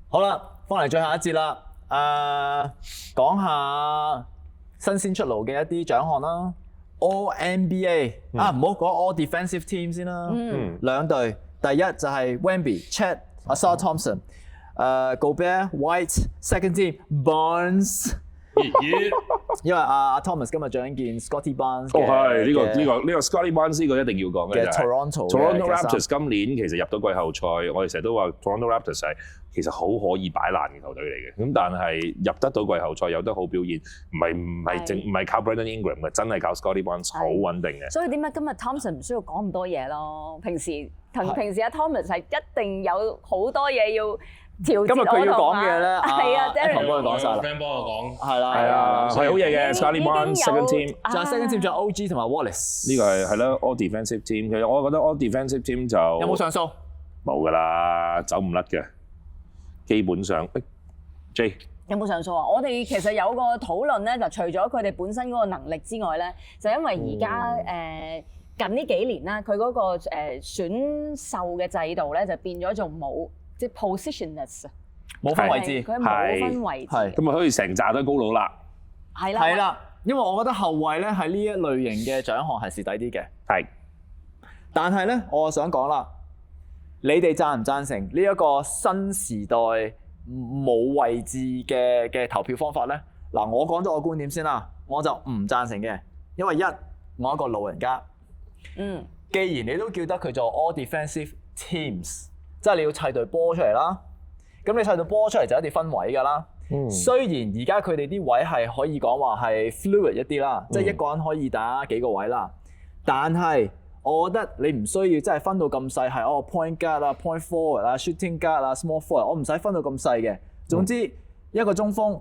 好啦，翻嚟最後一節啦。講下新鮮出爐嘅一啲獎項啦。All NBA 唔好講 All Defensive Team 先啦。兩隊，第一就係 Wemby、Chet、Ausar Thompson、Gobert、White。Second Team Barnes。因為阿 Thomas 今日着緊件 Scottie Barnes 嘅。係呢個 Scottie Barnes 呢個一定要講嘅就係 Toronto Raptors 今年其實入到季後賽，我哋成日都話 Toronto Raptors 係其實好可以擺爛嘅球隊嚟嘅。咁但係入得到季後賽有得好表現，唔係靠 Brandon Ingram 嘅，真係靠 Scottie Barnes 好穩定嘅。所以點解今日 Thompson 唔需要講咁多嘢咯？平時阿 Thomas 係一定有好多嘢要。今日佢要講嘅嘢咧，係啊 Derek 幫佢講晒啦。 friend 幫我講，係啦，係好嘢嘅 Scottie Barnes second team，仲有 second team 仲有 OG 同埋 Wallace。呢個係啦 All Defensive Team， 其實我覺得 All Defensive Team 就有冇上訴？冇㗎啦，走唔甩嘅，基本上。J 有冇上訴啊？我哋其實有個討論咧，就除咗佢哋本身嗰個能力之外咧，就因為而家近呢幾年啦，佢嗰個選秀嘅制度咧就變咗做冇。即係 positionless 冇分位置，佢冇分位置，咁咪可以成扎都高佬啦。係啦，因為我覺得後衞咧喺呢一類型嘅獎項係蝕底啲嘅。係，但係咧，我想講啦，你哋贊唔贊成呢一個新時代冇位置嘅投票方法咧？嗱，我講咗我觀點先啦，我就唔贊成嘅，因為我一個老人家，既然你都叫得佢做 All Defensive Teams。即係你要砌隊波出嚟啦，咁你砌隊波出嚟就一定分位㗎啦。雖然而家佢哋啲位係可以講話係 fluid 一啲啦，即係一個人可以打幾個位啦。但係我覺得你唔需要真係分到咁細，係point guard 啊、point forward 啊、shooting guard 啊、small forward， 我唔使分到咁細嘅。總之一個中鋒、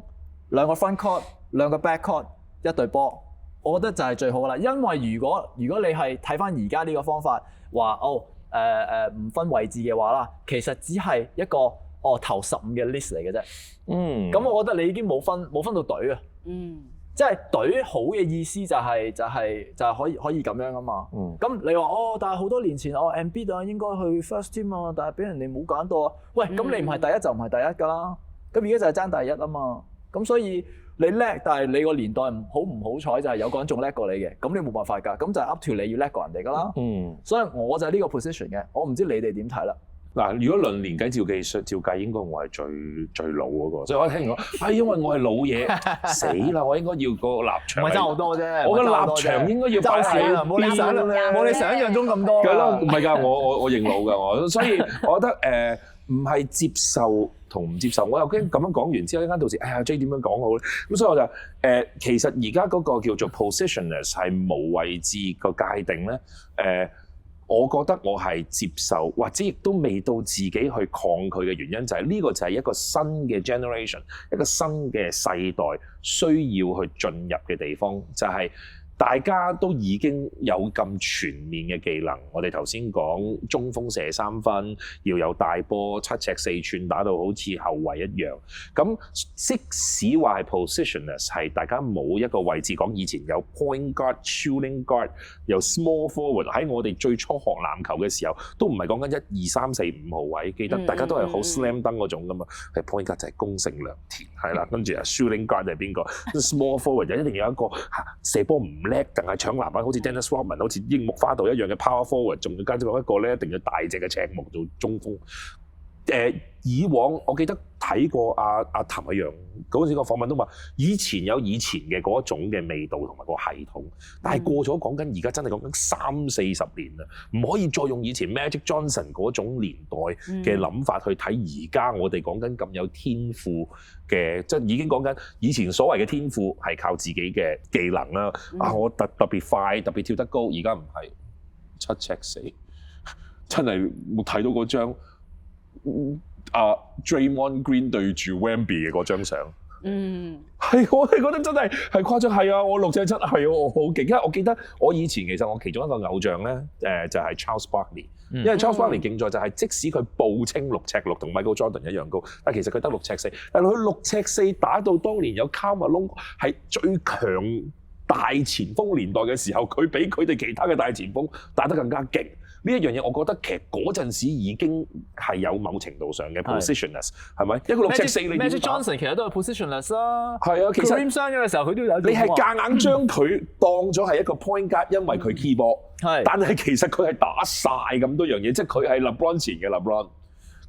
兩個 front court、兩個 back court， 一隊波，我覺得就係最好啦。因為如果你係睇翻而家呢個方法，話唔分位置嘅話啦，其實只係一個頭15嘅 list 嚟嘅啫。咁我覺得你已經冇分到隊啊。即係隊好嘅意思就係可以咁樣啊嘛。咁你話但係好多年前Embiid 啊應該去 first team 啊，但係俾人哋冇揀到啊。喂，咁你唔係第一就唔係第一㗎啦。咁而家就係爭第一啊嘛。咁所以你叻，但係你個年代唔好彩就係有個人仲叻過你嘅，咁你冇辦法㗎，咁就係 up to 你要叻過人哋㗎啦。所以我就係呢個 position 嘅，我唔知你哋點睇啦。嗱，如果論年紀照計應該我係最老嗰個，所以我聽講，因為我係老嘢，死啦！我應該要個立場，唔係爭好多啫。我嘅立場應該要擺喺冇你想象中咁多。係咯，唔係㗎，我認老㗎，所以我覺得唔係接受同唔接受，我又驚咁樣講完之後，一間到時J 點樣講好咧？咁所以我就其實而家嗰個叫做 positionless 係冇位置個界定咧，我覺得我係接受，或者亦都未到自己去抗拒嘅原因，就係呢個就係一個新嘅 generation， 一個新嘅世代需要去進入嘅地方，就係大家都已經有咁全面嘅技能。我哋頭先講中鋒射3分，要有大波7尺4寸打到好似後衞一樣。咁即使話係 positionless， 係大家冇一個位置講，以前有 point guard、shooting guard， 有 small forward。喺我哋最初學籃球嘅時候，都唔係講緊1、2、3、4、5號位，記得大家都係好 slam dunk 嗰種噶嘛。係 point guard 就係攻城良田，係啦，跟住shooting guard 係邊個？small forward 就一定有一個射波唔叻，定係搶籃板，好似 Dennis Rodman， 好似櫻木花道一樣嘅 power forward， 仲要加咗一個咧，一定要大隻嘅赤木做中鋒。以往我記得睇過阿譚偉陽嗰陣時個訪問都話，以前有以前嘅嗰種嘅味道同埋個系統，但係過咗講緊而家真係講緊30-40年啦，唔可以再用以前 Magic Johnson 嗰種年代嘅諗法去睇而家我哋講緊咁有天賦嘅，即係已經講緊以前所謂嘅天賦係靠自己嘅技能啦。我特別快，特別跳得高，而家唔係7尺4，真係冇睇到嗰張。Draymond Green 對住 Wemby 嘅嗰張相，係我係覺得真係誇張，係啊！我6尺7係我好勁，因為我記得我以前其實我其中一個偶像咧，就係 Charles Barkley，因為 Charles Barkley 勁在就係即使佢報稱6尺6同 Michael Jordan 一樣高，但其實佢得6尺4，但係佢6尺4打到當年有 Karl Malone 係最強大前鋒年代嘅時候，佢比佢哋其他嘅大前鋒打得更加勁。呢一樣嘢，我覺得其實嗰陣時已經係有某程度上嘅 positionless， 係咪？一個6尺4你點打 Magic Johnson 其實都係 positionless 啦。係啊，其實 Kareem 傷咗嘅時候，佢都有。你係夾硬將佢當咗係一個 point guard，因為佢 keyboard，但係其實佢係打晒咁多樣嘢，即係佢係 LeBron 前嘅 LeBron。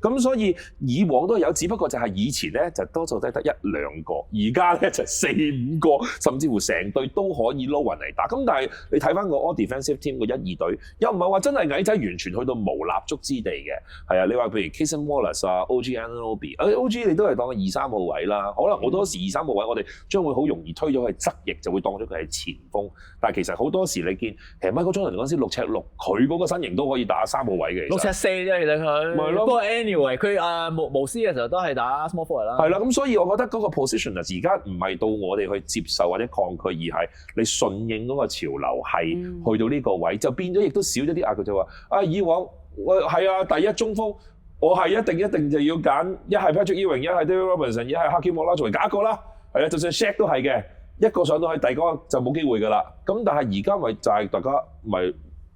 咁所以以往都有，只不過就係以前咧就多數都得1-2個，而家咧就4-5個，甚至乎成隊都可以撈勻嚟打。咁但係你睇翻個 All Defensive Team 個1、2隊，又唔係話真係矮仔完全去到無立足之地嘅。係啊，你話譬如 Cason Wallace 啊、OG Anunoby，OG 你都係當佢2、3號位啦。可能好多時2、3號位我哋將會好容易推咗去側翼，就會當咗佢係前鋒。但係其實好多時你見其實 Michael Jordan 嗰陣時6尺6，佢嗰個身形都可以打3號位嘅。6尺4啫，其實佢。咪咯。不過 anyway，佢無私嘅時候都係打 small forward 啦。係啦，咁所以我覺得嗰個 position 而家唔係到我哋去接受或者抗拒，而係你順應嗰個潮流係去到呢個位，就變咗亦都少咗啲佢就話以往係啊第一中鋒，我係一定就要揀一係 Patrick Ewing， 一係 David Robinson， 一係 Hakeem Olajuwon作為揀一個啦。係啊，就算 Shaq 都係嘅，一個上到去第二個就冇機會㗎啦。咁但係而家咪就係大家咪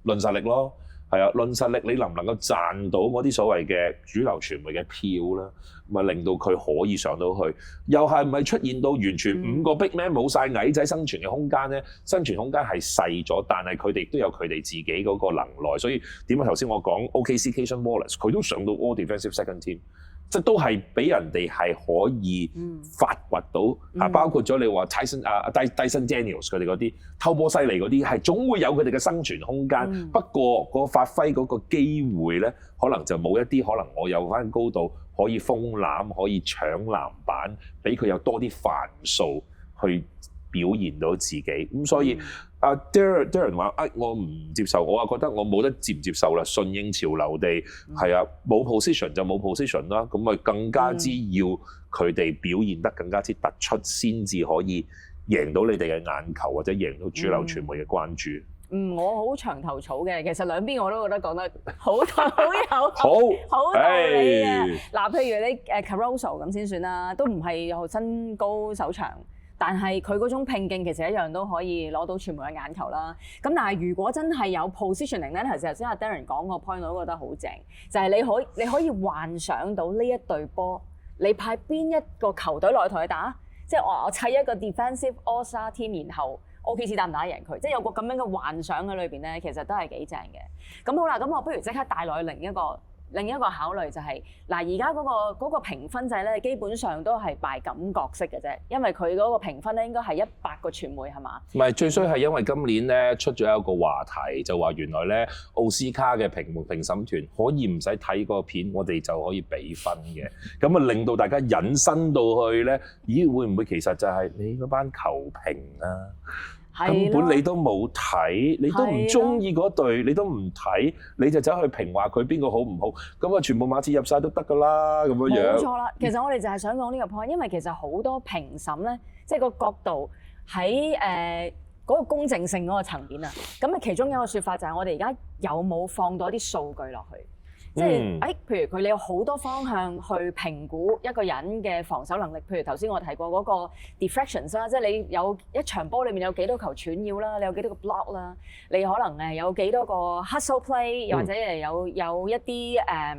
論實力咯。係啊，論實力你能唔能夠賺到嗰啲所謂嘅主流傳媒嘅票啦，咪令到佢可以上到去，又係唔係出現到完全5個 big man 冇晒矮仔生存嘅空間咧？生存空間係細咗，但係佢哋都有佢哋自己嗰個能耐，所以點解頭先我講 OKC Cason Wallace 佢都上到 All Defensive Second Team。即都係俾人哋係可以發掘到包括咗你話 Dyson Daniels 佢哋嗰啲偷波犀利嗰啲，係總會有佢哋嘅生存空間。不過個發揮嗰個機會咧，可能就冇一啲可能我有翻高度可以封籃、可以搶籃板，俾佢有多啲範數去表現到自己。咁所以Darren 話我唔接受，我覺得我冇得接唔接受啦，順應潮流地係啊，冇 position 就冇 position 啦，咁咪更加之要佢哋表現得更加之突出，先至可以贏到你哋嘅眼球，或者贏到主流傳媒嘅關注。我好長頭草嘅，其實兩邊我都覺得講得好有好道理嘅。嗱，譬如你Caruso 咁先算啦，都唔係身高手長。但係佢嗰種拼勁其實一樣都可以攞到傳媒嘅眼球啦。咁但係如果真係有 positioning 咧，頭先阿 Darren 講個 point 我都覺得好正，就係你可以幻想到呢一隊波，你派邊一個球隊落去同佢打，即係我砌一個 defensive all-star team， 然後 OKC 打唔打贏佢，即係有個咁樣嘅幻想喺裏邊咧，其實都係幾正嘅。咁好啦，咁我不如即刻帶落去另一個考慮就係而家嗰個評分制咧，基本上都係拜感覺式嘅啫，因為佢嗰個評分咧應該係100個傳媒係嘛？唔係，最衰係因為今年咧出咗一個話題，就話原來咧奧斯卡嘅評審團可以唔使睇個片，我哋就可以俾分嘅，咁啊令到大家引申到去咧，咦會唔會其實就係你嗰班球評啊？根本你都冇睇，你都唔中意嗰隊，你都唔睇，你就走去評話佢邊個好唔好，咁啊全部馬刺入晒都得㗎啦，咁樣樣。冇錯啦，其實我哋就係想講呢個 point，因為其實好多評審咧，即係個角度喺嗰個公正性嗰個層面啊，咁啊其中有一個説法就係我哋而家有冇放到一啲數據落去？即係譬如你有好多方向去評估一個人嘅防守能力。譬如頭先我提過嗰個 deflections 啦，即係你有一場波裏面有幾多球傳繞啦，你有幾多個 block 啦，你可能有幾多個 hustle play， 又或者有一啲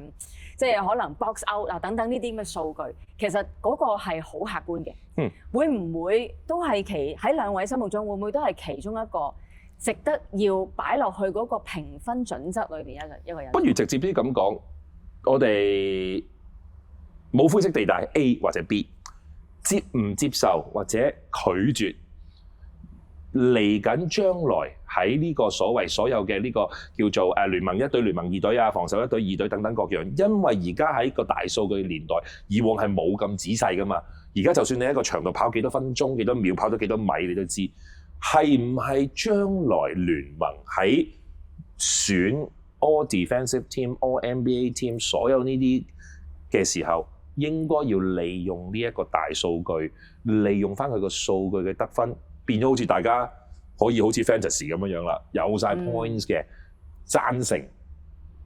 即係可能 box out 啊等等呢啲咁嘅數據，其實嗰個係好客觀嘅。會唔會都係喺兩位心目中會唔會都係其中一個值得要擺落去嗰個評分準則裏邊一個人？不如直接啲咁講，我哋冇灰色地帶 A 或者 B， 接唔接受或者拒絕嚟緊將來喺呢個所有嘅呢個叫做聯盟1隊、聯盟2隊啊、防守1隊、2隊等等各樣，因為而家喺個大數據年代，以往係冇咁仔細噶嘛。而家就算你喺個場度跑幾多分鐘、幾多秒、跑咗幾多米，你都知。係唔係將來聯盟喺選 All Defensive Team、All NBA Team 所有呢啲嘅時候，應該要利用呢一個大數據，利用翻佢個數據嘅得分，變咗好似大家可以好似 Fantasy 咁樣啦，有晒 points 嘅，贊成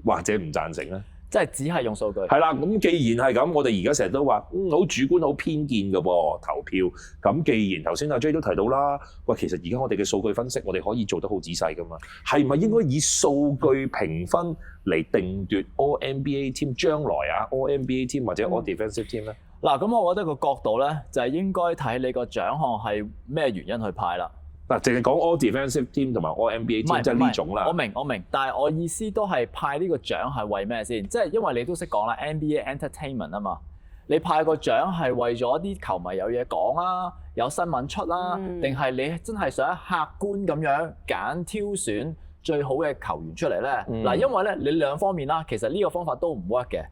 或者唔贊成咧？即係只係用數據。係啦，咁既然係咁，我哋而家成日都話，好主觀、好偏見嘅噃投票。咁既然頭先阿 J 都提到啦，喂，其實而家我哋嘅數據分析，我哋可以做得好仔細噶嘛。係咪應該以數據評分嚟定奪 All NBA Team 將來啊 All NBA Team 或者 All Defensive Team 咧？嗱，咁我覺得個角度咧就係應該睇你個獎項係咩原因去派啦。嗱，淨係講 All Defensive Team 同埋 All NBA Team 即係呢種啦。我明，但係我意思都係派呢個獎係為咩先？即係因為你都識講啦 ，NBA Entertainment 啊嘛。你派個獎係為咗啲球迷有嘢講啊，有新聞出啦，定係你真係想客觀咁樣挑選最好嘅球員出嚟咧？嗱，因為咧你兩方面啦，其實呢個方法都唔 work 嘅。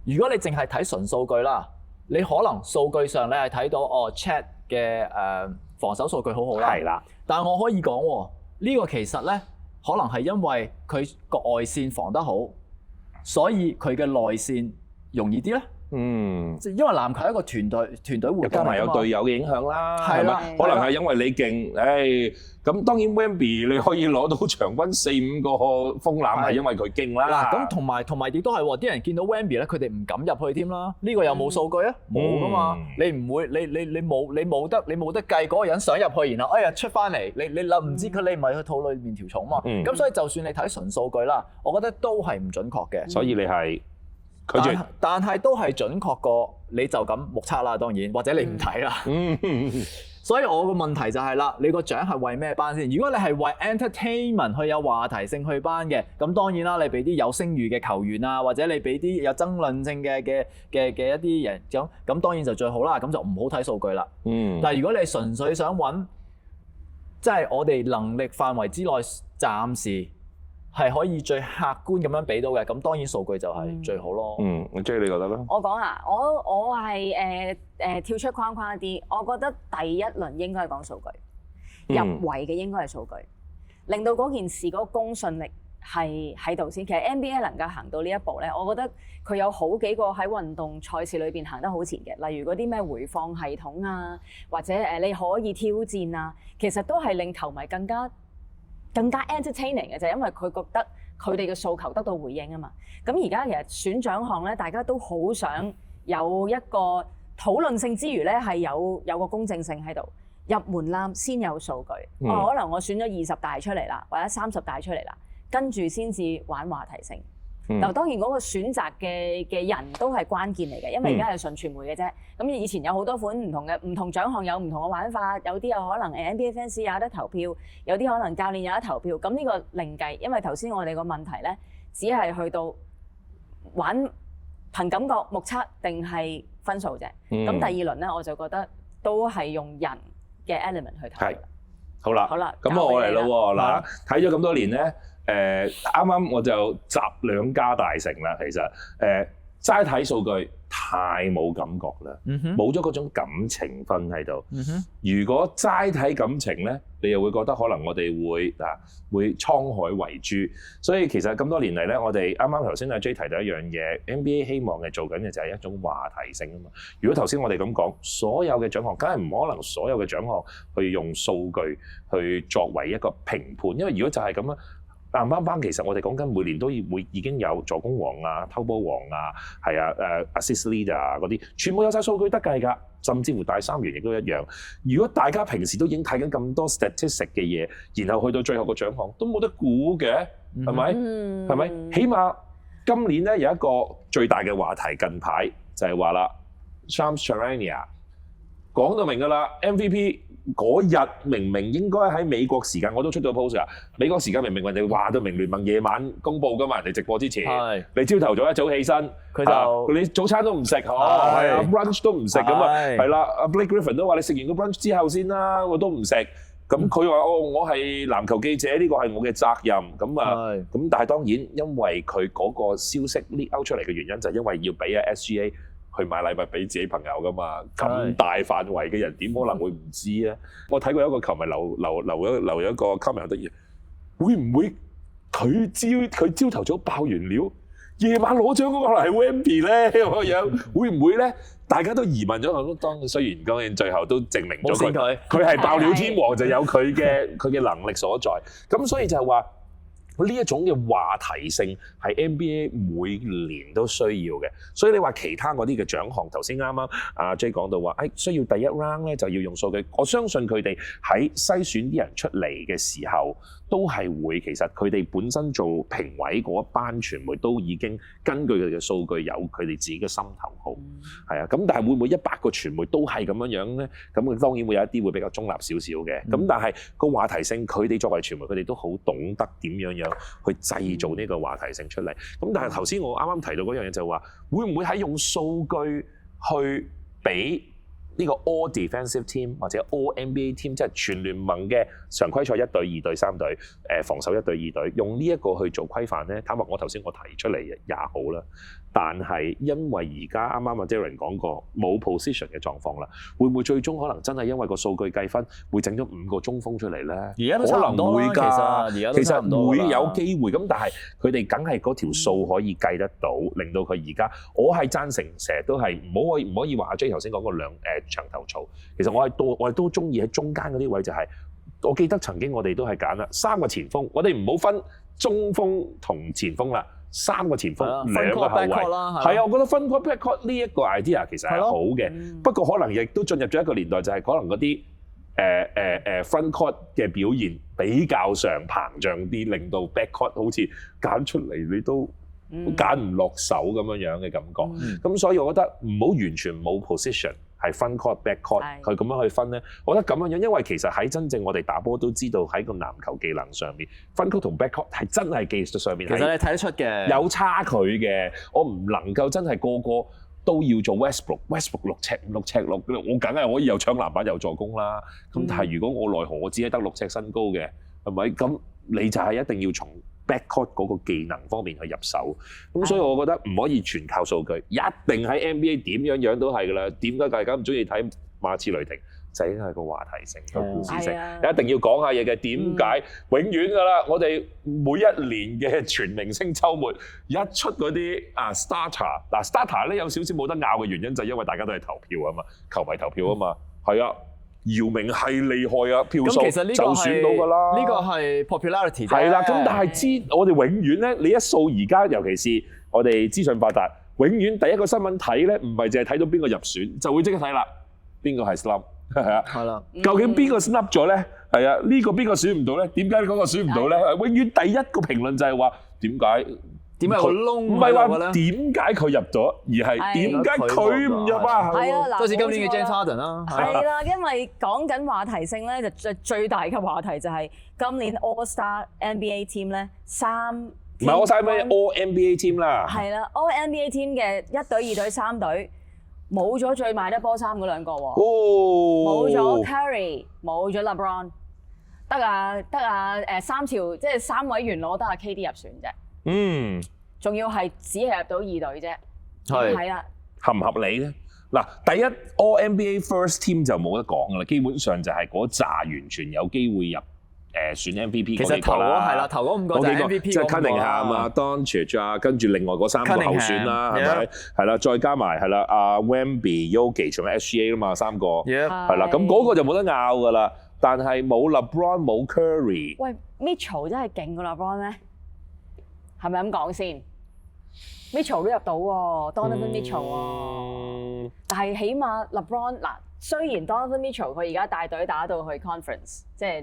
如果你淨係睇純數據啦，你可能數據上你係睇到Chat 嘅防守數據好好啦，係啦。但係我可以講喎，呢個其實咧可能係因為佢個外線防得好，所以佢嘅內線容易啲咧。即係因為籃球係一個團隊活動，加埋有隊友嘅影響啦，係啦。可能係因為你勁，咁當然 Wemby 你可以攞到場均4-5個封籃係因為佢勁啦。嗱，咁同埋亦都係喎，啲人見到 Wemby 咧，佢哋唔敢入去添啦。呢個有冇數據啊？冇噶嘛。你唔會，你冇得計嗰個人想入去，然後出翻嚟，你諗唔知佢你唔係佢肚裏面條蟲嘛。咁所以就算你睇純數據啦，我覺得都係唔準確嘅。所以你係。但係都係準確過你就咁目測啦，當然或者你唔睇啦。所以我個問題就係啦，你個獎係為咩頒先？如果你係為 entertainment 去有話題性去頒嘅，咁當然啦，你俾啲有聲譽嘅球員啊，或者你俾啲有爭論性嘅一啲人咁當然就最好啦。咁就唔好睇數據啦。但係如果你純粹想揾，即係我哋能力範圍之內暫時係可以最客觀咁樣俾到嘅，咁當然數據就係最好咯。J 你覺得咧？我講啊，我係跳出框框一啲，我覺得第一輪應該係講數據，入圍嘅應該係數據，令到嗰件事嗰個公信力係喺度先。其實 NBA 能夠行到呢一步咧，我覺得佢有好幾個喺運動賽事裏邊行得好前嘅，例如嗰啲咩回放系統啊，或者你可以挑戰啊，其實都係令球迷更加 entertaining 嘅，就係因為佢覺得佢哋嘅訴求得到回應啊嘛。咁而家其實選獎項咧，大家都好想有一個討論性之餘咧，係有個公正性喺度。入門檻先有數據，可能我選咗20大出嚟啦，或者30大出嚟啦，跟住先至玩話題性。嗱，當然嗰個選擇嘅人都係關鍵嚟嘅，因為而家係純傳媒嘅啫。咁以前有好多款唔同獎項有唔同嘅玩法，有啲有可能NBA fans 有得投票，有啲可能教練有得投票。咁呢個另計，因為頭先我哋個問題咧，只係去到玩憑感覺目測定係分數啫。咁第二輪咧，我就覺得都係用人嘅 element 去睇。好啦，咁我嚟咯喎。嗱，睇咗咁多年咧。啱啱我就集兩家大成啦，其實齋睇數據太冇感覺啦，冇咗嗰種感情分喺度。如果齋睇感情咧，你又會覺得可能我哋會滄海遺珠。所以其實咁多年嚟咧，我哋啱啱頭先阿 J 提到一樣嘢 ，NBA 希望嘅做緊嘅就係一種話題性啊嘛。如果頭先我哋咁講，所有嘅獎項，梗係唔可能所有嘅獎項去用數據去作為一個評判，因為如果就係咁樣。籃班其實我哋講緊每年都會已經有助攻王啊、偷波王啊、assist leader 啊嗰啲，全部有晒數據得計㗎，甚至乎大三元亦都一樣。如果大家平時都已經睇緊咁多 statistic 嘅嘢，然後去到最後個獎項都冇得估嘅，係咪？係咪？起碼今年咧有一個最大嘅話題，近排就係話啦 Shams Charania 講到明㗎啦 ，MVP。嗰日明明應該喺美國時間，我都出咗 post 啊！美國時間明明人哋話到明聯盟夜晚公佈㗎嘛，人哋直播之前，你朝頭早一早起身，佢就你早餐都唔食，brunch 都唔食咁啊，係啦，阿 Blake Griffin 都話你食完個 brunch 之後先啦，我都唔食。咁佢話我係籃球記者，呢個係我嘅責任。咁但係當然，因為佢嗰個消息 leak out 出嚟嘅原因，就係因為要俾SGA。去買禮物俾自己朋友噶嘛？咁大範圍嘅人點可能會唔知咧？我睇過一個球迷留咗一個 comment 得意，會唔會佢朝頭早爆完料，夜晚攞獎嗰個係 Wemby 咧咁嘅樣？會唔會咧？大家都疑問咗。當雖然當然最後都證明咗佢係爆料天王，就有佢嘅能力所在。咁所以就係話。呢一種嘅話題性係 NBA 每年都需要嘅。所以你話其他嗰啲嘅獎項，頭先啱啱阿 J 講到話，需要第一 round 咧就要用數據。我相信佢哋喺篩選啲人出嚟嘅時候，都係會其實佢哋本身做評委嗰一班傳媒都已經根據佢哋嘅數據有佢哋自己嘅心頭好，係啊。咁但係會唔會100個傳媒都係咁樣咧？咁當然會有一啲會比較中立少少嘅。咁但係個話題性，佢哋作為傳媒，佢哋都好懂得點樣去製造呢個話題性出嚟。咁但係頭先我啱啱提到嗰樣嘢就話，會唔會喺用數據去俾呢個 All Defensive Team 或者 All NBA Team， 即係全聯盟嘅常規賽1隊、2隊、3隊，防守1隊、2隊，用呢一個去做規範咧？坦白我頭先我提出嚟也好啦，但係因為而家啱啱阿 Darren 講過冇 position 嘅狀況啦，會唔會最終可能真係因為個數據計分會整咗5個中鋒出嚟咧？而家都差唔多啦，其實會有機會咁，但係佢哋梗係嗰條數可以計得到，令到佢而家我係贊成，成日都係唔可以話阿 J 頭先講個長頭草。其實我係都中意喺中間嗰啲位就係，我記得曾經我哋都係揀啦3個前鋒，我哋唔好分中鋒同前鋒啦，3個前鋒2個後衞，係啊，我覺得分 court back court 呢一個 idea 其實係好嘅，不過可能亦都進入咗一個年代，就係可能嗰啲front court 嘅表現比較上膨脹啲，令到 back court 好似揀出嚟你都揀唔落手咁樣嘅感覺。咁所以我覺得唔好完全冇 position。係 front court back court，佢咁樣去分咧，我覺得咁樣樣，因為其實喺真正我哋打波都知道喺個籃球技能上面，front court 同 back court 係真係技術上面，其實你睇得出嘅，有差距嘅。我唔能夠真係個個都要做 Westbrook 6尺6，我梗係可以又搶籃板又助攻啦。咁但係如果我奈何我只係得6尺身高嘅，係咪？咁你就係一定要從backcourt 嗰個技能方面去入手，咁所以我覺得唔可以全靠數據，一定喺 NBA 點樣都係㗎啦。點解大家唔中意睇馬刺雷霆？就係因為個話題性、個故事性，一定要講下嘢嘅。點解永遠㗎啦？我哋每一年嘅全明星週末一出嗰啲starter， 嗱 starter 咧有少少冇得拗嘅原因就係因為大家都係投票啊嘛，球迷投票啊嘛，係啊。姚明係厲害啊，票數就選到㗎啦。呢個係 popularity 啫。係啦，咁但係我哋永遠咧，你一掃而家，尤其是我哋資訊發達，永遠第一個新聞睇咧，唔係淨係睇到邊個入選，就會即刻睇啦，邊個係 snub 係啊？係啦。究竟邊個 snub 咗咧？係啊，呢個邊個選唔到咧？點解嗰個選唔到咧？永遠第一個評論就係話點解？點解個窿？唔係話點解佢入咗，而係點解佢唔入啊？係啊，嗱，好似今年嘅 James Harden 啦。係啦，因為講緊話題性咧，就最大嘅話題就係今年 All Star NBA Team 咧唔係 All Star 咩 All NBA Team 啦。係啦 ，All NBA Team 嘅1隊、2隊、3隊冇咗最賣得波衫嗰2個喎。冇咗 Curry， 冇咗 LeBron， 得3條即係3位元老得KD 入選啫。仲要係只係入到2隊啫，係啦，合唔合理咧？嗱，第一 All NBA First Team 就冇得講噶啦，基本上就係嗰紮完全有機會入選 MVP 嗰幾個啦。頭嗰5個就係 MVP 即係 Cunningham 啊、Doncic 啊，跟住另外嗰3個候選啦，係咪？係啦，再加埋係啦，阿 Wemby、Jokic 同埋 SGA 啦嘛，3個係啦，咁嗰個就冇得拗噶啦。但係冇 LeBron 冇 Curry， 喂 Mitchell 真係勁過 LeBron 咩？係咪咁講先 ？Mitchell 都入到喎，Donovan Mitchell 喎。但係起碼 LeBron 嗱，雖然 Donovan Mitchell 佢而家帶隊打到去 Conference， 即係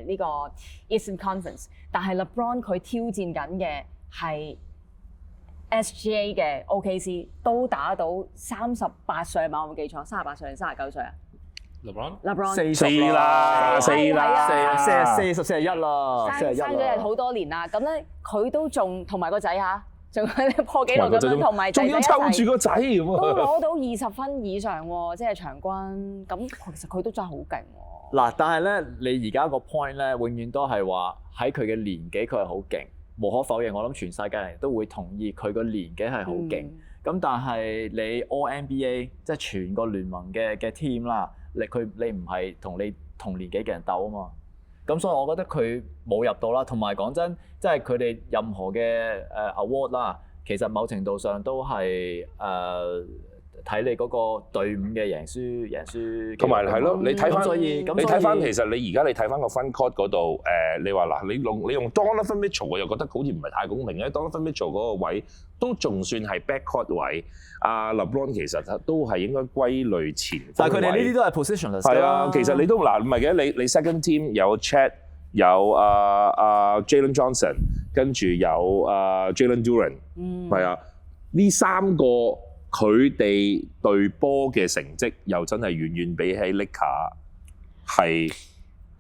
呢個 Eastern Conference， 但係 LeBron 佢挑戰緊嘅係 SGA 嘅 OKC， 都打到38歲嘛？我冇記錯，38歲定39歲啊？LeBron 40啦，41啦，生咗好多年啦。咁咧佢都仲同埋個仔嚇，仲破紀錄咁樣，同埋仲要湊住個仔咁啊，都攞到20分以上喎，即係場均。咁其實佢都真係好勁喎。嗱，但係咧，你而家個 point 咧，永遠都係話喺佢嘅年紀佢係好勁，無可否認。我諗全世界人都會同意佢個年紀係好勁。咁但係你 All NBA 即係全個聯盟嘅 team 啦。你唔係同你同年紀嘅人鬥啊嘛，咁所以我覺得佢冇入到啦。同埋講真，即係佢哋任何嘅award 啦，其實某程度上都係睇你嗰個隊伍嘅贏輸。同埋係咯，你睇翻，所以你睇翻其實你而家你睇翻個 front court 嗰度，你話嗱，你用 Donovan Mitchell， 我又覺得好似唔係太公平嘅。Donovan Mitchell 嗰個位都仲算係 backcourt 位，阿 LeBron 其實都係應該歸類前鋒位。但係佢哋呢啲都係 positionless 係啊，其實你都嗱唔係嘅，你 second team 有 Chet 有Jalen Johnson， 跟住有Jalen Duren， 係啊，呢三個佢哋對波嘅成績又真係遠遠比起 Lakers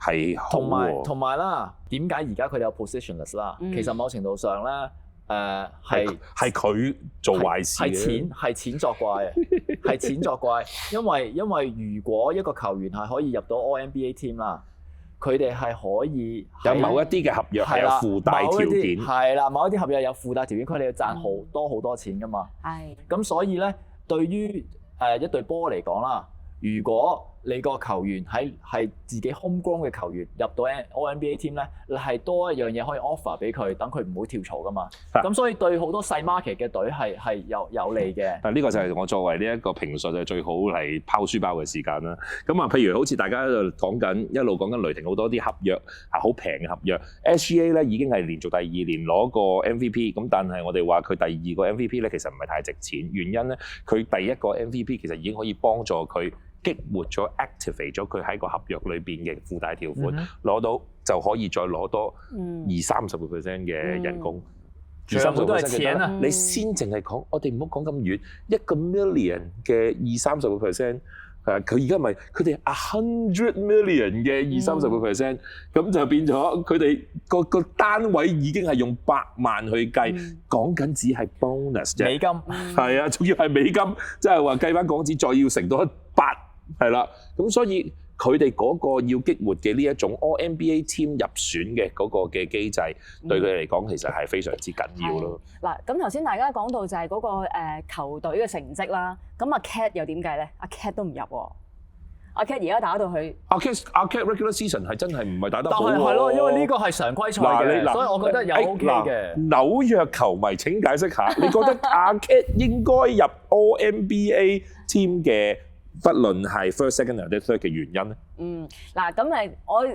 係好喎。同埋啦，點解而家佢哋有 positionless 啦？其實某程度上咧，係佢做壞事嘅，係錢作怪，係錢作怪。因為如果一個球員係可以入到 All-NBA team 啦。佢哋係可以有某一啲嘅合約係有附帶條件，係啦，某一啲合約有附帶條件，佢哋要賺好多錢噶嘛。係。咁所以咧，對於一隊波嚟講啦，如果你個球員係自己 homegrown 嘅球員入到 All-NBA team 咧，你係多一樣嘢可以 offer 俾佢，等佢唔會跳槽噶嘛。咁所以對好多細 market 嘅隊係有利嘅。但呢個就係我作為呢一個評述嘅最好係拋書包嘅時間啦。咁啊，譬如好似大家喺度一路講緊雷霆好多啲合約係好平嘅合約 ，SGA 咧已經係連續第二年攞個 MVP， 咁但係我哋話佢第二個 MVP 咧其實唔係太值錢，原因咧佢第一個 MVP 其實已經可以幫助佢激活咗 activate 咗佢喺個合約裏邊嘅附帶條款，攞到就可以再攞多20-30% 嘅人工。全部都係錢啊！你先淨係講，我哋唔好講咁遠，一個 million 嘅20-30%，佢而家咪佢哋100 million 嘅20-30%，咁就變咗佢哋個單位已經係用100萬去計，講緊只係 bonus 啫。美金係啊，仲要係美金，即係話計翻港紙，再要乘到8，係啦。咁所以佢哋嗰個要激活嘅呢一種 All-NBA team 入選嘅嗰個嘅機制，對佢哋嚟講其實係非常之緊要咯。嗱，咁頭先大家講到就係嗰個球隊嘅成績啦，咁阿 Cat 又點計咧？阿 Cat 都唔入喎。阿 Cat 而家打到去，阿 Cat regular season 係真係唔係打得好喎。但係咯，因為呢個係常規賽嘅，所以我覺得有 OK 嘅。紐約球迷請解釋下，你覺得阿 Cat 應該入 All-NBA team 嘅？不論係 first、second 或者 third 嘅原因咧，嗱咁我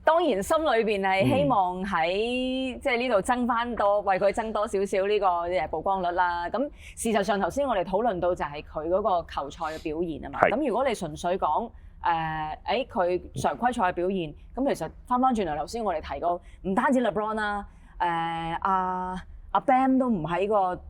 當然心裏邊係希望喺即係呢度增翻多，為佢增多少少呢個曝光率啦。咁事實上頭先我哋討論到就係佢嗰個球賽嘅表現啊嘛。咁如果你純粹講佢常規賽嘅表現，咁其實翻轉頭頭先我哋提過，唔單止 LeBron 啦，阿 Bam 都唔喺個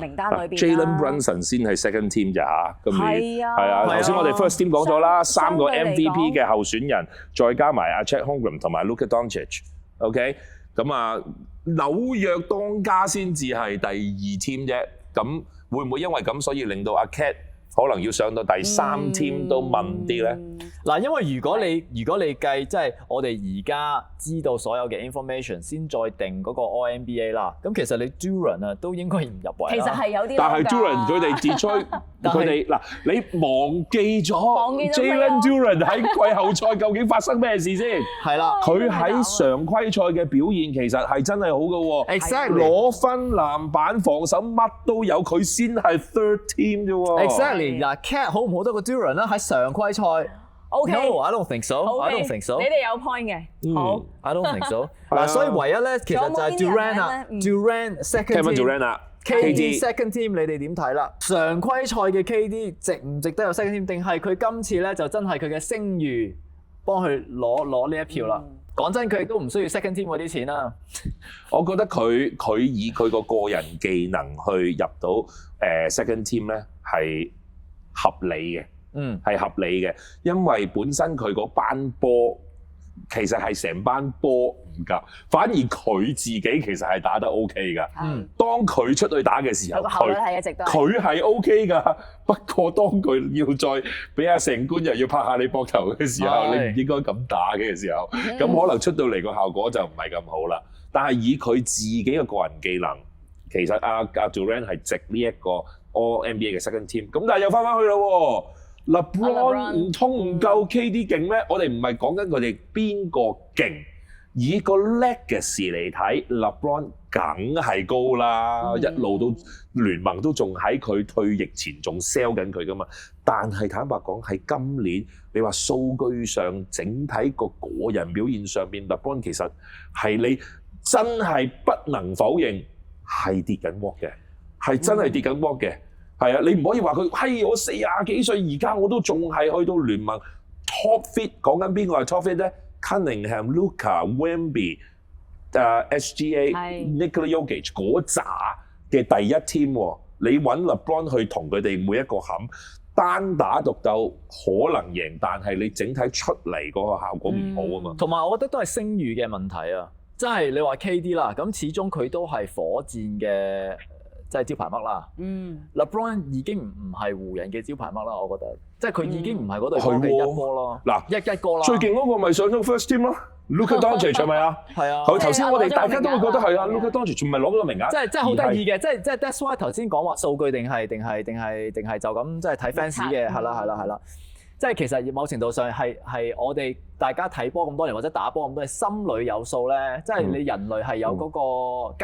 名單裏邊 Jalen Brunson 先係 second team 咋嚇，係啊，頭先我哋 first team 講咗啦，3個 MVP 嘅候選人，再加埋阿 Chet Holmgren 同埋 Luka Doncic，OK， 咁啊紐約當家先至係第2 team 啫，咁會唔會因為咁所以令到阿 Cat 可能要上到第3 team 都問啲咧？嗱，因為如果你計即係我哋而家知道所有嘅 information 先再定嗰個 All-NBA 啦，咁其實你 Duren 啊都應該唔入圍啦。其實係有啲，但係 Duren 佢哋自吹，佢哋嗱你忘記咗 Jalen Duren 喺季後賽究竟發生咩事先？係啦，佢喺常規賽嘅表現其實係真係好嘅喎 ，exactly 攞分、籃板、防守乜都有，佢先係 third team 啫喎。Exactly 嗱 ，Cat 好唔好得過 Duren 啦？喺常規賽。OK， No, I don't think so. I don't think so. 你哋有 point 嘅，好。I don't think so. 嗱，所以唯一咧，其實就係 Durant 啊 ，Durant second team。Kevin Durant 啊 ，KD second team，你哋點睇啦？常規賽嘅 KD 值唔值得有 second team？定係佢今次咧就真係佢嘅聲譽幫佢攞呢一票啦？講真，佢亦都唔需要 second team 嗰啲錢啦。我覺得佢以佢個人技能去入到second team 咧係合理嘅。係合理嘅，因為本身佢嗰班波其實係成班波唔夾，反而佢自己其實係打得 OK 㗎。當佢出去打嘅時候，佢係 OK 㗎。不過當佢要再俾阿成官又要拍下你膊頭嘅時候，你唔應該咁打嘅時候，咁可能出到嚟個效果就唔係咁好啦。但係以佢自己嘅個人技能，其實阿 Durant 係值呢一個 All-NBA 嘅 second team。咁但係又翻去啦喎。LeBron 唔通唔夠 KD 勁咩？我哋唔係講緊佢哋邊個勁，以個 legacy 嚟睇 ，LeBron 梗係高啦，一路都聯盟都仲喺佢退役前仲 sell 緊佢噶嘛。但係坦白講，喺今年你話數據上整體個人表現上邊 ，LeBron 其實係你真係不能否認係跌緊鑊嘅，係真係跌緊鑊嘅。係啊，你唔可以話佢，嘿，我40幾歲，而家我都仲係去到聯盟 top fit。講緊邊個係 top fit 咧？ Cunningham、Luka、Wemby、SGA、Nikola Jokic 嗰紮嘅第一 team 喎，你揾 LeBron 去同佢哋每一個冚單打獨鬥可能贏，但係你整體出嚟嗰個效果唔好啊嘛。同埋我覺得都係聲譽嘅問題啊，即係你話 KD 啦，咁始終佢都係火箭嘅即係招牌嘜啦。LeBron 已經唔係湖人嘅招牌嘜啦，我覺得，即係佢已經唔係嗰隊波嘅一哥咯。嗱，一哥啦。最勁嗰個咪上咗 first team 咯。Luka Doncic 係咪啊？係啊。佢頭先我哋大家都會覺得係啊 ，Luka Doncic 唔係攞咗個名額。即係好得意嘅，即係 that's why 頭先講話數據定係就咁即係睇 fans 嘅，係啦。即係其實某程度上係我哋大家睇波咁多年或者打波咁多年，心裏有數咧。即係你人類係有嗰個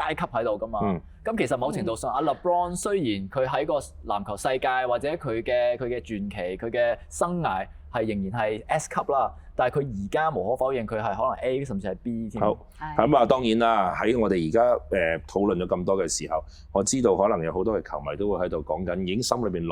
階級喺度噶嘛。咁其實某程度上，阿 LeBron 雖然佢喺個籃球世界或者佢嘅傳奇、佢嘅生涯係仍然係 S 級啦，但係佢而家無可否認佢係可能 A 甚至係 B 添。好，咁啊當然啦，喺我哋而家討論咗咁多嘅時候，我知道可能有好多嘅球迷都會喺度講緊，已經心裏邊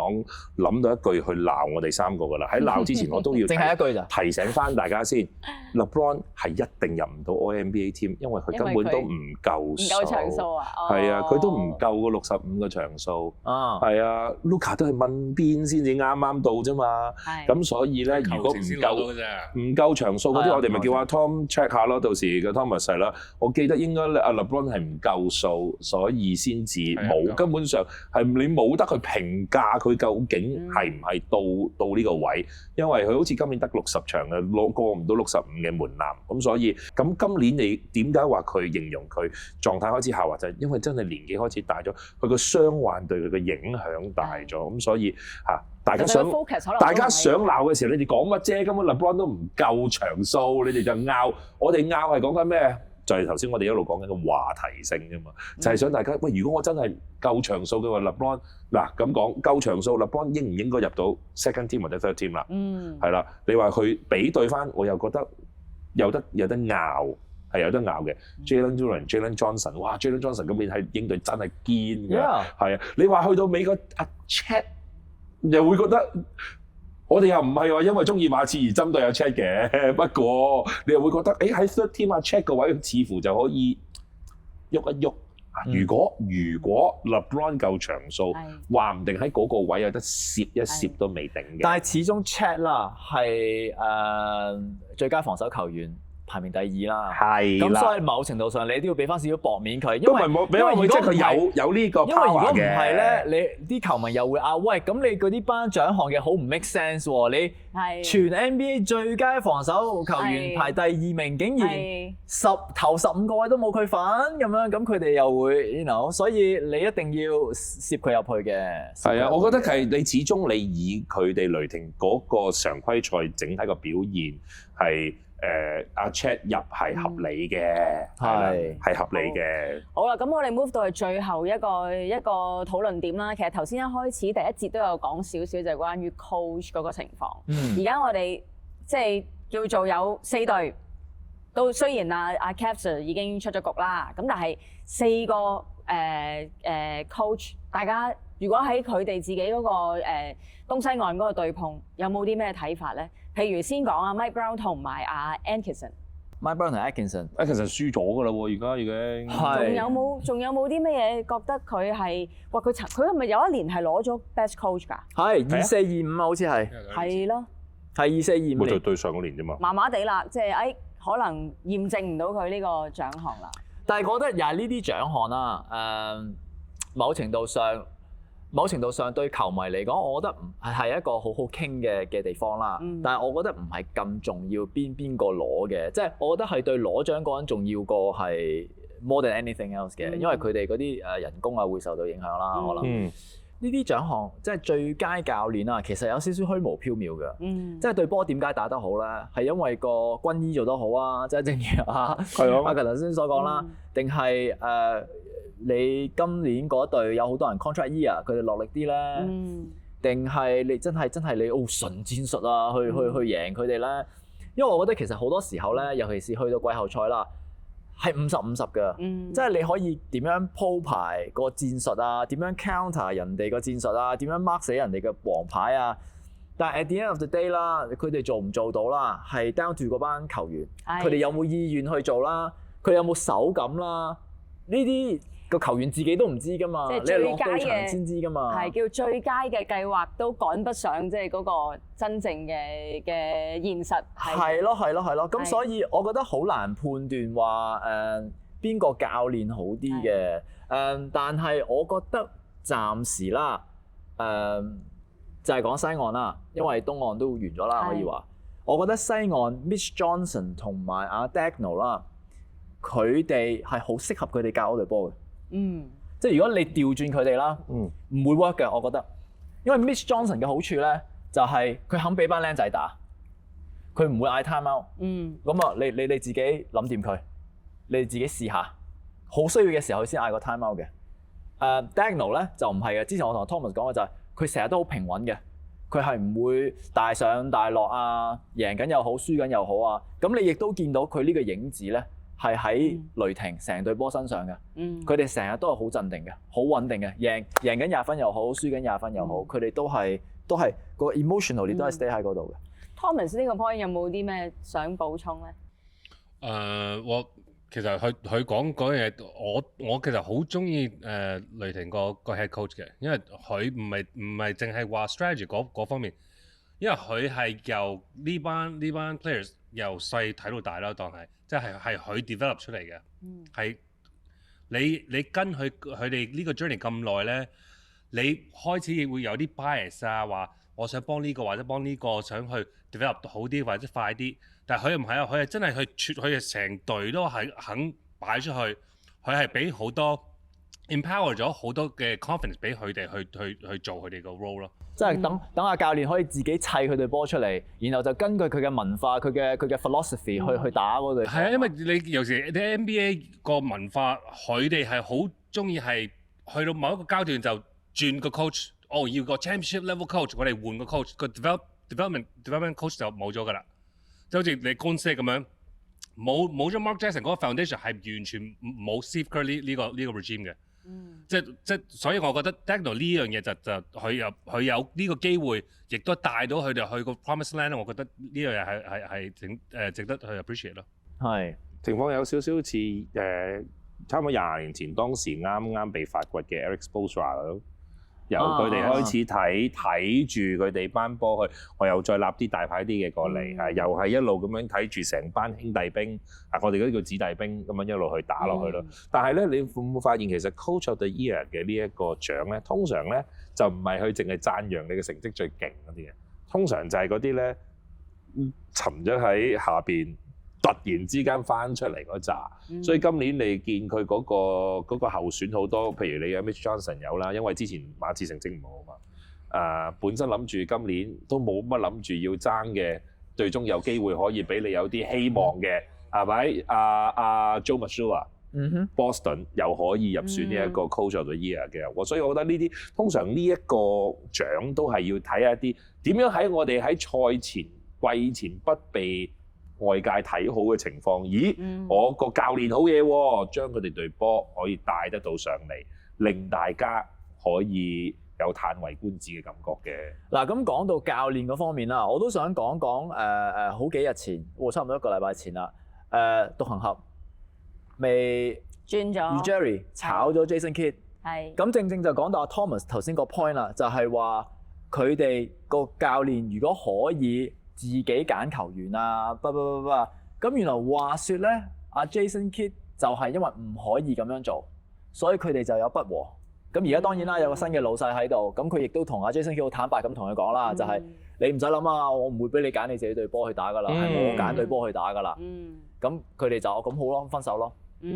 諗到一句去鬧我哋3個㗎啦。喺鬧之前，我都要淨係一句咋提醒翻大家先，LeBron 係一定入唔到 All-NBA team，因為佢根本都唔夠場數啊。係啊，佢都唔夠個65個場數。係啊，Luka 都係問邊先至啱到啫嘛。咁所以咧，如果唔夠場數嗰啲，我哋咪叫阿 Tom check 下咯。到時嘅 Thomas 係啦，我記得應該阿 LeBron 係唔夠數，所以先至冇。根本上係你冇得去評價佢究竟係唔係到呢個位，因為佢好似今年得60場嘅，過唔到65嘅門檻。咁所以咁今年你點解話佢形容佢狀態開始下滑，就係因為真係年紀開始大咗，佢個傷患對佢嘅影響大咗。咁所以嚇。大家想鬧嘅時候，你哋講乜啫？根本 LeBron 都唔夠場數，你哋就拗。我哋拗係講緊咩？就係頭先我哋一路講緊個話題性啫嘛。就係想大家喂，如果我真係夠場數嘅話 ，LeBron 嗱咁講夠場數 ，LeBron 應唔應該入到 second team 或者 third team 啦？係啦，你話佢比對翻，我又覺得有得拗，係有得拗嘅。Jalen Duren、Jalen Johnson， 哇 ！Jalen Johnson 今年喺鷹隊真係堅㗎，係啊。你話去到美國阿 Chet。又會覺得我哋又唔係話因為中意馬刺而針對阿 Chet 嘅，不過你又會覺得喺 third team 阿 Chet 個位似乎就可以喐一喐。如果 LeBron 夠場數，話唔定喺嗰個位有得攝一攝都未定嘅。但係始終 Chet 啦係最佳防守球員。排名第2啦，係咁所以某程度上你都要俾翻少少薄面佢，因為如果佢有呢個 power 嘅，因為如果唔係咧，你啲球迷又會喂，咁你嗰啲頒獎項嘅好唔 make sense 喎？你全 NBA 最佳防守球員排第2名，竟然頭15個位都冇佢份咁樣，咁佢哋又會所以你一定要攝佢入去嘅。係啊，我覺得係你始終你以佢哋雷霆嗰個常規賽整體個表現係。阿 Chet 入係合理嘅，係合理嘅。好啦，咁我哋 move 到係最後一個討論點啦。其實頭先一開始第一節都有講少少，就係關於 coach 嗰個情況。而家我哋即係叫做有4隊，都雖然阿 Cavs 已經出咗局啦，咁但係4個coach， 大家如果喺佢哋自己嗰個東西岸嗰個對碰，有冇啲咩睇法咧？譬如先講阿 Mike Brown 同埋阿 Atkinson。Mike Brown 同 Atkinson 輸咗㗎啦喎，而家已經。仲有冇啲咩嘢覺得佢係？哇！佢係咪有一年係攞咗 Best Coach 㗎？係24-25啊，好似係。係咯。係24-25。咪就對上嗰年啫嘛。麻麻地啦，即係可能驗證唔到佢呢個獎項啦。但係我覺得又係呢啲獎項啦，某程度上對球迷嚟講，我覺得係一個好好傾嘅地方啦。但係我覺得唔係咁重要邊個攞嘅，即係我覺得係對攞獎嗰人重要過係 more than anything else 嘅，因為佢哋嗰啲人工啊會受到影響啦，可能。呢啲獎項即係最佳教練啊，其實有少少虛無縹緲嘅。即係對波點解打得好咧？係因為個軍醫做得好啊，即係正如阿強頭先所講啦，定係你今年嗰隊有好多人 contract year， 佢哋落力啲咧，定係你真係你純戰術啊，去贏佢哋咧？因為我覺得其實好多時候咧，尤其是去到季後賽啦，係50-50嘅，即係你可以點樣鋪排個戰術啊，點樣 counter 人哋個戰術啊，點樣 mark 死人哋嘅黃牌啊。但係 at the end of the day 啦，佢哋做唔做到啦，係 down to 嗰班球員，佢哋有冇意願去做啦，佢哋有冇手感啦，呢啲個球員自己都唔知㗎嘛，你係落到場先知㗎嘛。係叫最佳嘅計劃都趕不上，即係嗰個真正嘅現實。係咯。咁所以我覺得好難判斷話邊個教練好啲嘅。但係我覺得暫時啦，就係講西岸啦，因為東岸都完咗啦，可以話。我覺得西岸 Mitch Johnson 同埋阿 Daigneault 啦，佢哋係好適合佢哋教嗰隊波嘅。即係如果你調轉佢哋啦，唔會 work 嘅，我覺得。因為 Mitch Johnson 嘅好處咧，就係佢肯俾班僆仔打，佢唔會嗌 time out。咁啊，你自己諗掂佢，你自己試下，好需要嘅時候先嗌個 time out 嘅。Daigneault 咧就唔係嘅，之前我同 Thomas 講嘅就係佢成日都好平穩嘅，佢係唔會大上大落啊，贏緊又好，輸緊又好啊。咁你亦都見到佢呢個影子咧，係喺雷霆成隊波身上嘅。佢哋成日都係好鎮定嘅，好穩定嘅，贏緊20分又好，輸緊20分又好，佢哋都係個 emotionally 都係 stay 喺嗰度嘅。Thomas 呢個 point 有冇啲咩想補充咧？我其實佢講嗰樣嘢，我其實好中意雷霆個 head coach 嘅，因為佢唔係淨係話 strategy 嗰方面，因為佢係由呢班 players 由細睇到大啦，當係即係佢 develop 出嚟嘅，係你跟佢哋呢個 journey 咁耐咧，你開始會有啲 bias 啊，話我想幫呢個或者幫呢個想去 develop 好啲或者快啲。但係佢又唔係啊，佢係真係佢係成隊都係肯擺出去，佢係俾好多 empower 咗好多嘅 confidence 俾佢哋去做佢哋個 role 咯。即係等阿教練可以自己砌佢隊波出嚟，然後就根據佢嘅文化、佢嘅 philosophy 去打嗰隊。係啊，因為你有時啲 NBA 個文化，佢哋係好中意係去到某一個階段就轉個 coach， 要個 championship level coach， 我哋換個 coach， 個 development coach 就冇咗㗎啦。就好似你公司咁樣，冇咗 Mark Jackson 嗰個 foundation 係完全冇 Steve Kerr 呢個 regime 嘅。即所以我覺得 Daigneault 呢樣嘢就佢有呢個機會，亦都帶到佢哋去個 Promised Land。我覺得呢樣嘢係值得去 appreciate 咯。係情況有少少似差唔多20年前當時啱被發掘嘅 Erik Spoelstra 咯。由佢哋開始睇住佢哋班波去，我又再立啲大牌啲嘅過嚟，又係一路咁樣睇住成班兄弟兵，我哋嗰啲叫子弟兵咁樣一路去打落去咯。但係咧，你會唔會發現其實 Coach of the Year 嘅呢一個獎咧，通常咧就唔係佢淨係讚揚你嘅成績最勁嗰啲嘅，通常就係嗰啲咧沉咗喺下邊。突然之間翻出嚟嗰扎，所以今年你見佢嗰個候選好多，譬如你有 Mitch Johnson 有啦，因為之前馬刺成績唔好啊嘛，本身諗住今年都冇乜諗住要爭嘅，最終有機會可以俾你有啲希望嘅，係咪？Joe Mazzulla，Boston 又可以入選呢一個 Coach of the Year 嘅，所以我覺得呢啲通常呢一個獎都係要睇一啲點樣喺我哋喺賽前季前不被外界睇好嘅情況，我個教練好嘢喎，將佢哋隊波可以帶得到上嚟，令大家可以有嘆為觀止嘅感覺嘅。嗱，咁講到教練嗰方面啦，我都想講好幾日前，差唔多1個禮拜前啦，獨行俠未轉咗 Ujiri 炒咗 Jason Kidd， 係咁正就講到阿 Thomas 頭先個 point 啦，就係話佢哋個教練如果可以自己揀球員啊，咁原來話說咧，阿 Jason Kidd 就係因為唔可以咁樣做，所以佢哋就有不和。咁而家當然啦，有個新嘅老細喺度，咁佢亦都同阿 Jason Kidd 好坦白咁同佢講啦，就係你唔使諗啊，我唔會俾你揀你自己隊波去打噶啦，係我揀隊波去打噶啦。咁佢哋就咁好咯，分手咯。咁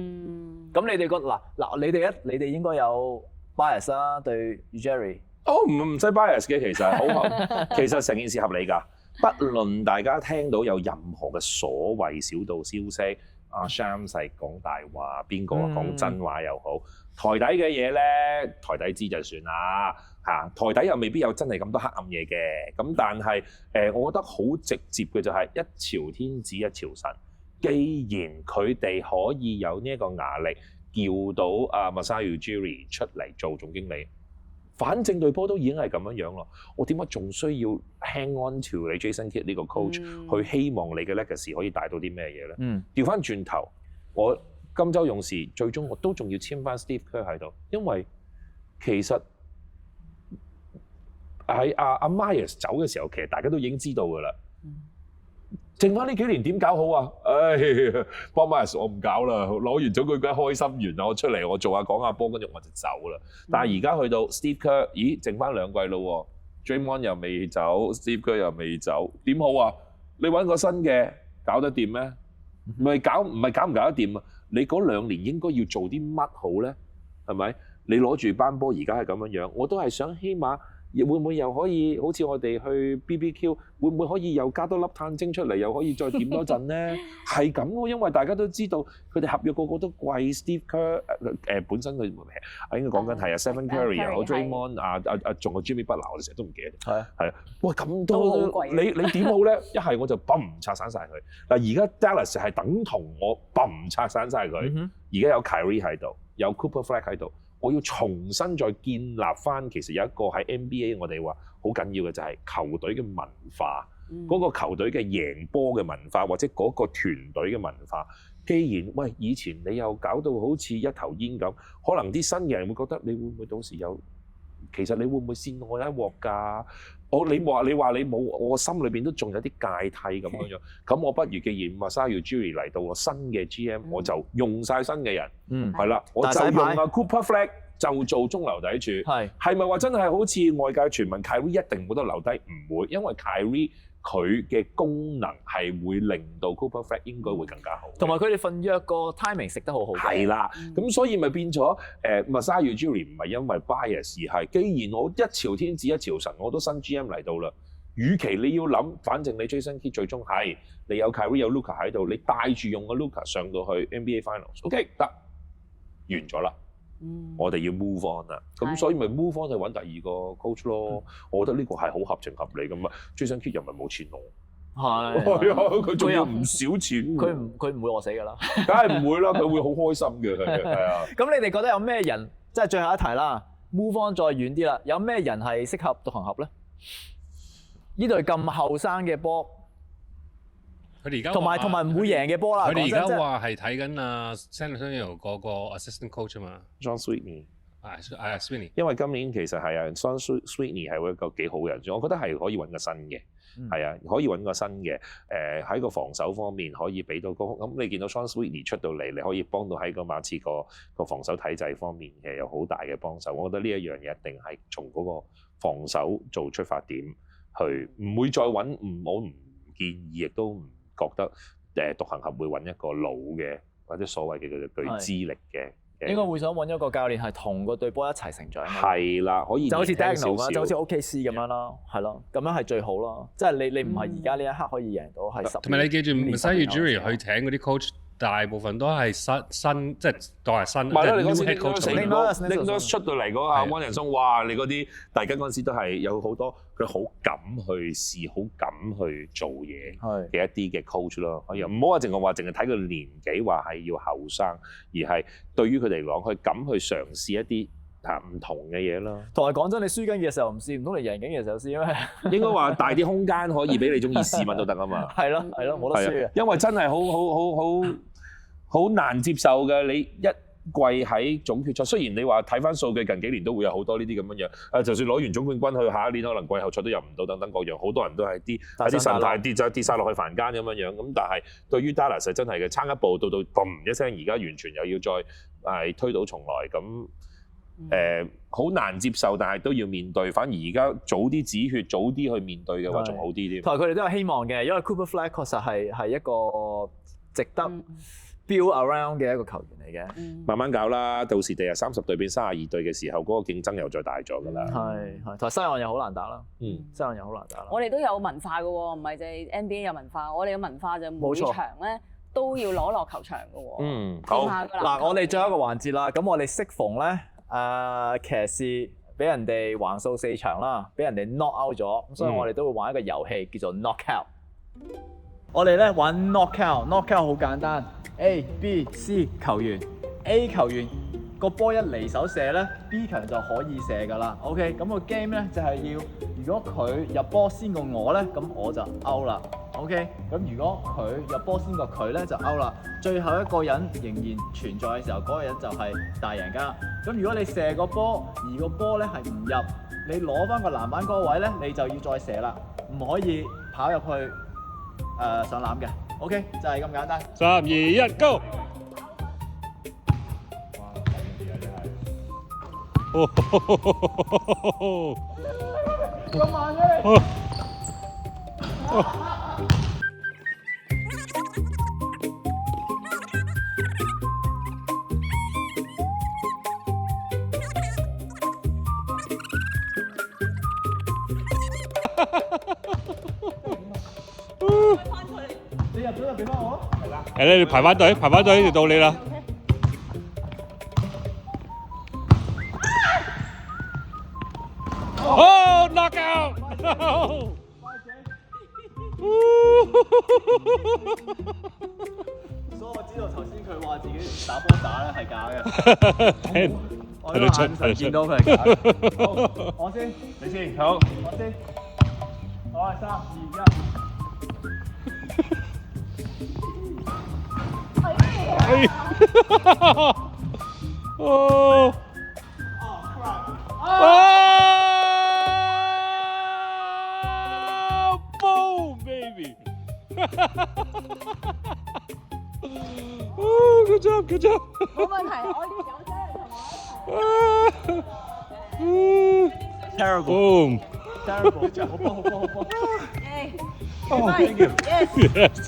你哋你哋應該有 bias 啦對 Ujiri，唔使 bias 嘅，其實好其實成件事合理㗎。不論大家聽到有任何嘅所謂小道消息，阿 Sham 係講大話，邊個講真話又好，台底嘅嘢咧，台底知就算啦嚇。台底又未必有真係咁多黑暗嘢嘅。咁但係我覺得好直接嘅就係一朝天子一朝臣。既然佢哋可以有呢一個壓力，叫到阿 Masai Ujiri 出嚟做總經理。反正隊波都已經係咁樣樣咯，我點解仲需要 hang on to 你 Jason Kidd 呢個 coach 去希望你嘅 legacy 可以帶到啲咩嘢咧？調翻轉頭，我金州勇士最終我都仲要簽翻 Steve Kerr 喺度，因為其實喺阿 Myers 走嘅時候，其實大家都已經知道㗎啦。剩翻呢幾年點搞好啊？幫 Myers 我唔搞啦，攞完總冠軍開心完啦，我出嚟我做下講下波，跟住我就走啦。但係而家去到 Steve Kerr， 咦，剩翻2季咯喎 ，Draymond 又未走 ，Steve Kerr 又未走，點好啊？你揾個新嘅搞得掂咩？唔係搞唔搞得掂啊？你嗰2年應該要做啲乜好咧？係咪？你攞住班波而家係咁樣樣，我都係想起碼。會唔會又可以好似我哋去 BBQ， 會唔會可以又加多粒炭精出嚟，又可以再點多陣咧？係咁喎，因為大家都知道佢哋合約個個都貴 ，Steve Kerr 本身佢應該講緊係Stephen Curry 又好 Draymond 仲有 Jimmy Butler， 我哋成日都唔記得。係啊，喂咁多你點好咧？一係我就嘣拆散晒佢。嗱而家 Dallas 係等同我嘣拆散晒佢。而家有 Kyrie 喺度，有 Cooper Flag 喺度。我要重新再建立翻，其實有一個喺 NBA 我哋話好緊要嘅就係球隊嘅文化，嗰個球隊嘅贏波嘅文化，或者嗰個團隊嘅文化。既然喂以前你又搞到好似一頭煙咁，可能啲新嘅人會覺得你會唔會到時有，其實你會唔會先我一鑊㗎？你話你冇，我心裏邊都仲有啲芥蒂咁樣。咁我不如既然Masai Ujiri嚟到我新嘅 GM， 我就用晒新嘅人，係啦，我就用阿 Cooper Flag 就做中流砥柱。係咪話真係好似外界傳聞 Kyrie 一定冇得留低？唔會，因為 Kyrie 佢嘅功能係會令到 Cooper Flag 應該會更加好。同埋佢哋份約個 timing 食得好好。係啦，咁所以咪變咗Masai Ujiri 唔係因為 bias， 而係既然我一朝天子一朝臣，我都新 GM 嚟到啦。與其你要諗，反正你 Jason Kidd 最終係你有 Kyrie 有 Luka 喺度，你帶住用個 Luka 上到去 NBA Finals，OK 得完咗啦。我哋要 move on 啦，咁所以咪 move on 去揾第二個 coach 咯。我覺得呢個係好合情合理咁啊。Jason Kidd 又咪冇錢攞，係啊，佢仲要唔少錢。佢唔會餓死㗎啦，梗係唔會啦，佢會好開心嘅，係啊。咁你哋覺得有咩人？即係最後一題啦 ，move on 再遠啲啦，有咩人係適合獨行俠咧？呢隊咁後生嘅波。佢哋而家同埋唔會贏嘅波啦。佢哋而家話係睇緊啊 San Antonio 嗰個 assistant coach 啊嘛 ，John Sweeney。Sweeney。因為今年其實係啊 ，John Sweeney 係一個幾好嘅人，我覺得係可以揾個新嘅，係啊，可以揾個新嘅。喺個防守方面可以俾到咁你見到 John Sweeney 出到嚟，你可以幫到喺個馬刺個防守體制方面嘅有好大嘅幫手。我覺得呢一樣嘢一定係從嗰個防守做出發點去，唔會再揾我唔建議，亦都唔覺得獨行俠會揾一個老嘅或者所謂嘅具資歷嘅，應該會想揾一個教練係同個隊波一齊成長。係啦，可以就好似 Daniel 啦，就好似 OKC 咁樣啦，係咯，咁樣係最好咯。即係你唔係而家呢一刻可以贏到係10。同埋你記住 Masai Ujiri 去請嗰啲 coach，大部分都係新即係當係新。唔係啦，你嗰時 Nick 出到嚟嗰個溫仁松，哇！你嗰啲大家嗰陣時都係有好多佢好敢去試、好敢去做嘢嘅一啲嘅 coach 咯。可以唔好話淨係睇佢年紀，話係要後生，而係對於佢哋嚟講，佢敢去嘗試一啲唔同嘅嘢咯。同埋講真，你輸緊嘅時候唔試，唔通你贏緊嘅時候試咩？應該話大啲空間可以俾你中意試乜都得啊嘛。係咯，冇得輸嘅。因為真係好難接受嘅，你一季喺總決賽，雖然你話睇翻數據，近幾年都會有好多呢啲咁樣樣。就算攞完總冠軍去下一年，可能季後賽都入唔到，等等各樣，好多人都係啲神態跌晒落去凡間咁樣樣。咁但係對於 Dallas 係真係嘅，差一步到嘣一聲，而家完全又要再推倒重來咁。好難接受，但係都要面對。反而而家早啲止血，早啲去面對嘅話，仲好啲添。同埋佢哋都有希望嘅，因為 Cooper Flag 確實係一個值得 build around 嘅一個球員嚟嘅。慢慢搞啦，到時第日30隊變32隊嘅時候，嗰個競爭又再大咗㗎啦。係，同埋西岸又好難打啦。西岸又好難打啦。我哋都有文化㗎喎，唔係淨係 NBA 有文化，我哋嘅文化就每場咧都要攞落球場㗎喎。好。嗱，我哋最後一個環節啦，咁我哋適逢咧，騎士俾人哋橫掃4場啦，俾人哋 knock out 咗，咁所以我哋都會玩一個遊戲叫做 knockout。我哋咧玩 knockout 好簡單 ，A、B、C 球員 ，A 球員個波一離手射咧 ，B 球員就可以射㗎啦。OK， 咁個 game 咧就係要，如果佢入波先過我咧，咁我就 out 啦。OK， 咁如果佢入波先過佢咧就 out 啦。最後一個人仍然存在嘅時候，嗰個人就係大贏家。咁如果你射個波，而個波咧係唔入，你攞翻個籃板嗰個位咧，你就要再射啦，唔可以跑入去上籃嘅。OK， 就係咁簡單。3、2、1，Go！ 咁慢嘅你。你入咗就俾翻我。係啦。係咧，你排翻隊就到你啦。Oh, knockout! No! 所以我知道頭先佢話自己打波打咧係假嘅。我呢個眼神見到佢係假嘅。好，我先，你先。好，我先。好，3、2、1。哦。Boom, baby! Oh, good job. 冇問題，我哋有聲同我一齊。Terrible. Boom. Terrible. 好波。Thank you. Yes. Yes.